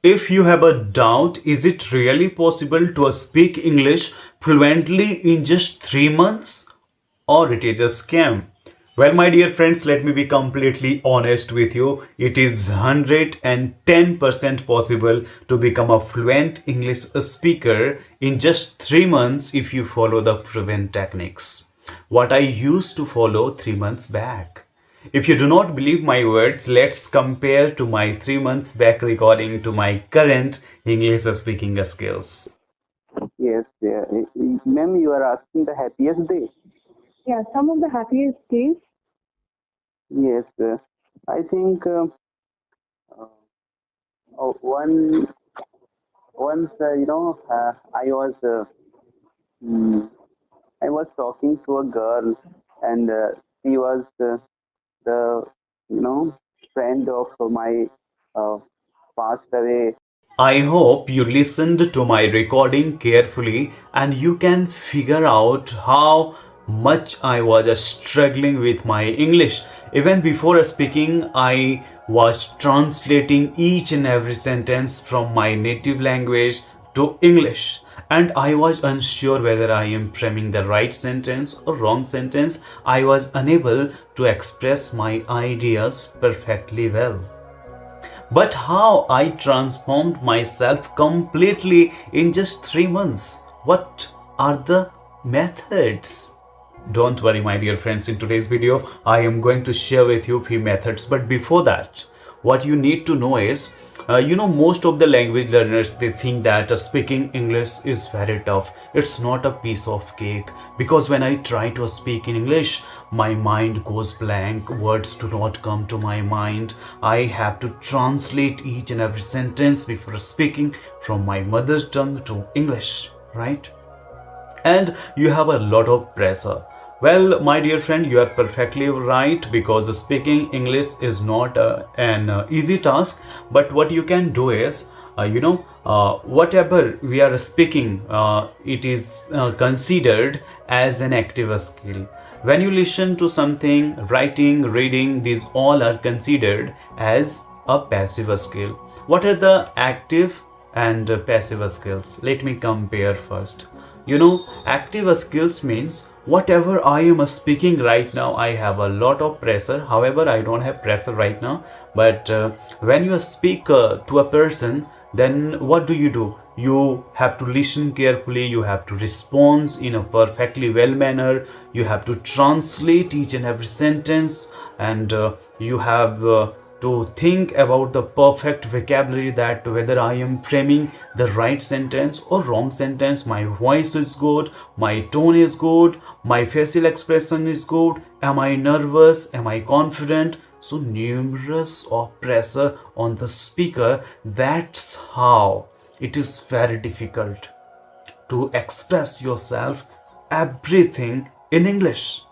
If you have a doubt, is it really possible to speak English fluently in just 3 months? Or it is a scam? Well, my dear friends, let me be completely honest with you. It is 110% possible to become a fluent English speaker in just 3 months if you follow the proven techniques. What I used to follow 3 months back. If you do not believe my words, let's compare to my 3 months back recording to my current English speaking skills. Yes, ma'am, you are asking the happiest day. Yeah, some of the happiest days. Yes, I think uh, one once mm, I was talking to a girl, and she was the friend of my uh, passed away. I hope you listened to my recording carefully and you can figure out how much I was struggling with my English. Even before speaking, I was translating each and every sentence from my native language to English. And I was unsure whether I am framing the right sentence or wrong sentence. I was unable to express my ideas perfectly well. But how I transformed myself completely in just 3 months. What are the methods? Don't worry, my dear friends. In today's video, I am going to share with you a few methods. But before that, what you need to know is, most of the language learners they think that speaking English is very tough. It's not a piece of cake because when I try to speak in English, my mind goes blank. Words do not come to my mind. I have to translate each and every sentence before speaking from my mother tongue to English, right? And you have a lot of pressure. Well, my dear friend, you are perfectly right because speaking English is not an easy task. But what you can do is, whatever we are speaking, it is considered as an active skill. When you listen to something, writing, reading, these all are considered as a passive skill. What are the active and passive skills? Let me compare first. Active skills means whatever I am speaking right now, I have a lot of pressure. However, I don't have pressure right now. But when you speak to a person, then what do? You have to listen carefully, you have to respond in a perfectly well manner, you have to translate each and every sentence, and you have to think about the perfect vocabulary, that whether I am framing the right sentence or wrong sentence, my voice is good, my tone is good, my facial expression is good, am I nervous, am I confident? So numerous of pressure on the speaker. That's how it is very difficult to express yourself everything in English.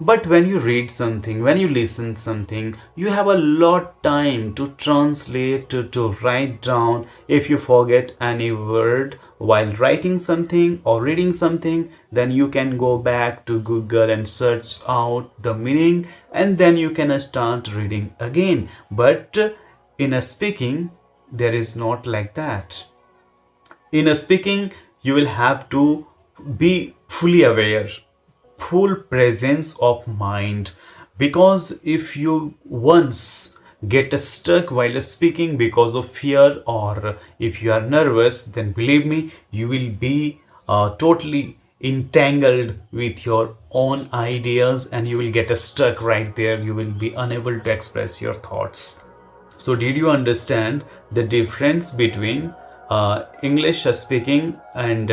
But when you read something, when you listen something, you have a lot time to translate, to write down. If you forget any word while writing something or reading something, then you can go back to Google and search out the meaning, and then you can start reading again. But in a speaking, there is not like that. In a speaking, you will have to be fully aware, full presence of mind, because if you once get stuck while speaking because of fear, or if you are nervous, then believe me, you will be totally entangled with your own ideas and you will get stuck right there. You will be unable to express your thoughts. So, did you understand the difference between English speaking and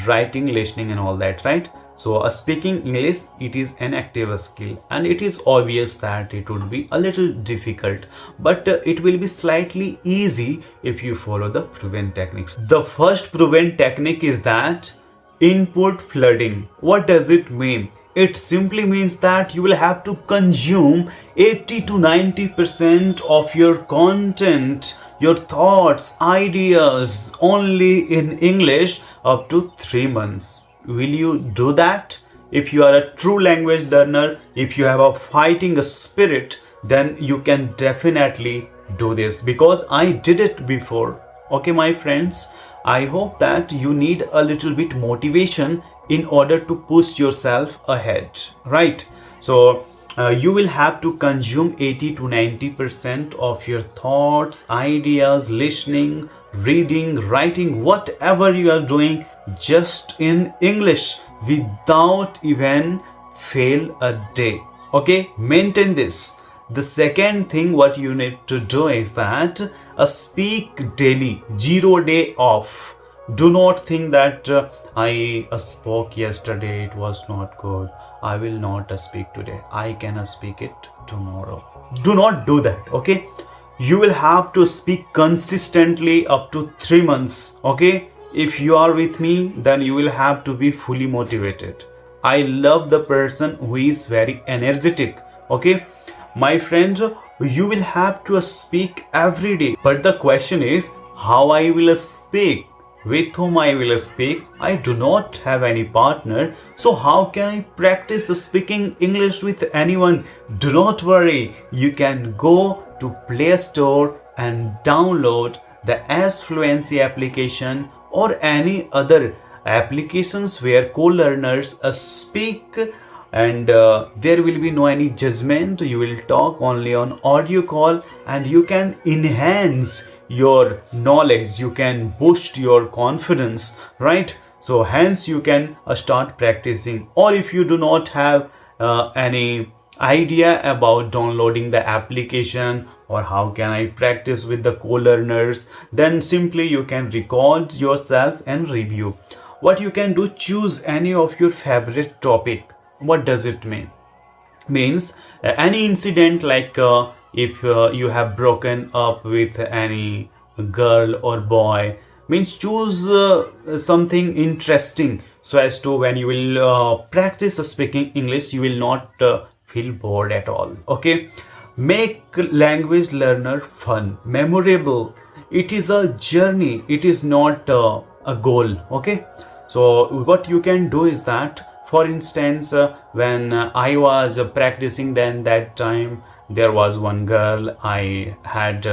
writing, listening, and all that, right? So, speaking English, it is an active skill, and it is obvious that it would be a little difficult, but it will be slightly easy if you follow the proven techniques. The first proven technique is that input flooding. What does it mean? It simply means that you will have to consume 80 to 90% of your content, your thoughts, ideas only in English up to 3 months. Will you do that? If you are a true language learner, if you have a fighting spirit, then you can definitely do this because I did it before. Okay, my friends, I hope that you need a little bit motivation in order to push yourself ahead, right? So you will have to consume 80 to 90% of your thoughts, ideas, listening, reading, writing, whatever you are doing, just in English without even fail a day. Okay, maintain this. The second thing what you need to do is that speak daily, 0 day off. Do not think that I spoke yesterday, it was not good, I will not speak today, I can speak it tomorrow. Do not do that. Okay, you will have to speak consistently up to 3 months. Okay, if you are with me, then you will have to be fully motivated. I love the person who is very energetic. Okay, my friend, you will have to speak every day, but the question is how I will speak, with whom I will speak. I do not have any partner, so how can I practice speaking English with anyone? Do not worry, you can go to Play Store and download the S Fluency application or any other applications where co-learners speak, and there will be no any judgment. You will talk only on audio call and you can enhance your knowledge, you can boost your confidence, right? So hence you can start practicing. Or if you do not have any idea about downloading the application or how can I practice with the co-learners, then simply you can record yourself and review. What you can do, choose any of your favorite topic. What does it mean? Means any incident, like if you have broken up with any girl or boy, means choose something interesting so as to when you will practice speaking English, you will not feel bored at all. Okay, make language learner fun, memorable. It is a journey, it is not a goal. Okay, so what you can do is that, for instance, when I was practicing, then that time there was one girl, I had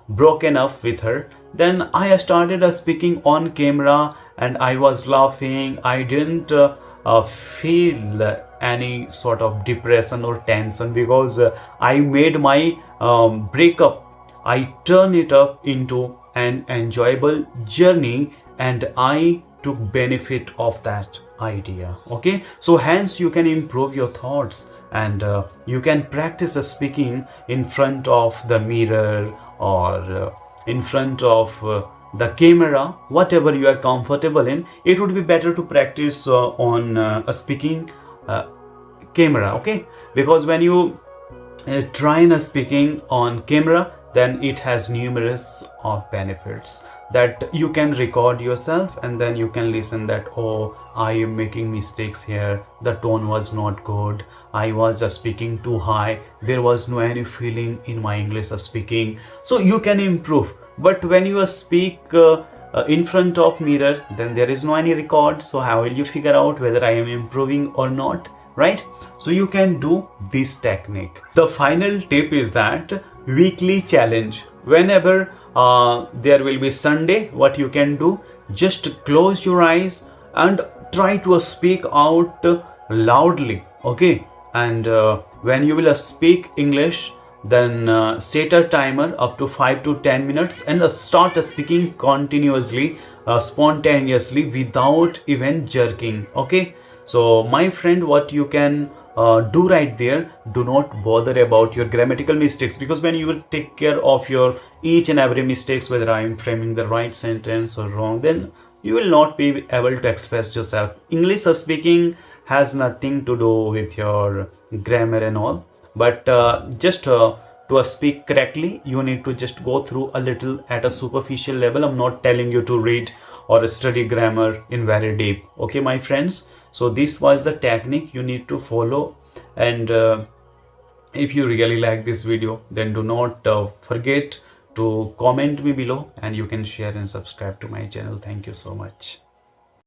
broken up with her. Then I started speaking on camera and I was laughing. I didn't feel any sort of depression or tension because I made my breakup, I turn it up into an enjoyable journey and I took benefit of that idea. Okay, so hence you can improve your thoughts and you can practice speaking in front of the mirror or in front of the camera, whatever you are comfortable in. It would be better to practice on a speaking camera. Okay, because when you try speaking on camera, then it has numerous of benefits, that you can record yourself and then you can listen that, oh, I am making mistakes here, the tone was not good, I was just speaking too high, there was no any feeling in my English speaking. So you can improve. But when you speak in front of mirror, then there is no any record, so how will you figure out whether I am improving or not, right? So you can do this technique. The final tip is that weekly challenge. Whenever there will be Sunday, what you can do, just close your eyes and try to speak out loudly. Okay, and when you will speak English, then set a timer up to 5 to 10 minutes and start speaking continuously, spontaneously, without even jerking. Okay, so my friend, what you can do right there, do not bother about your grammatical mistakes, because when you will take care of your each and every mistakes, whether I am framing the right sentence or wrong, then you will not be able to express yourself. English speaking has nothing to do with your grammar and all, but just to speak correctly, you need to just go through a little at a superficial level. I'm not telling you to read or study grammar in very deep. Okay, my friends, so this was the technique you need to follow. And if you really like this video, then do not forget to comment me below, and you can share and subscribe to my channel. Thank you so much.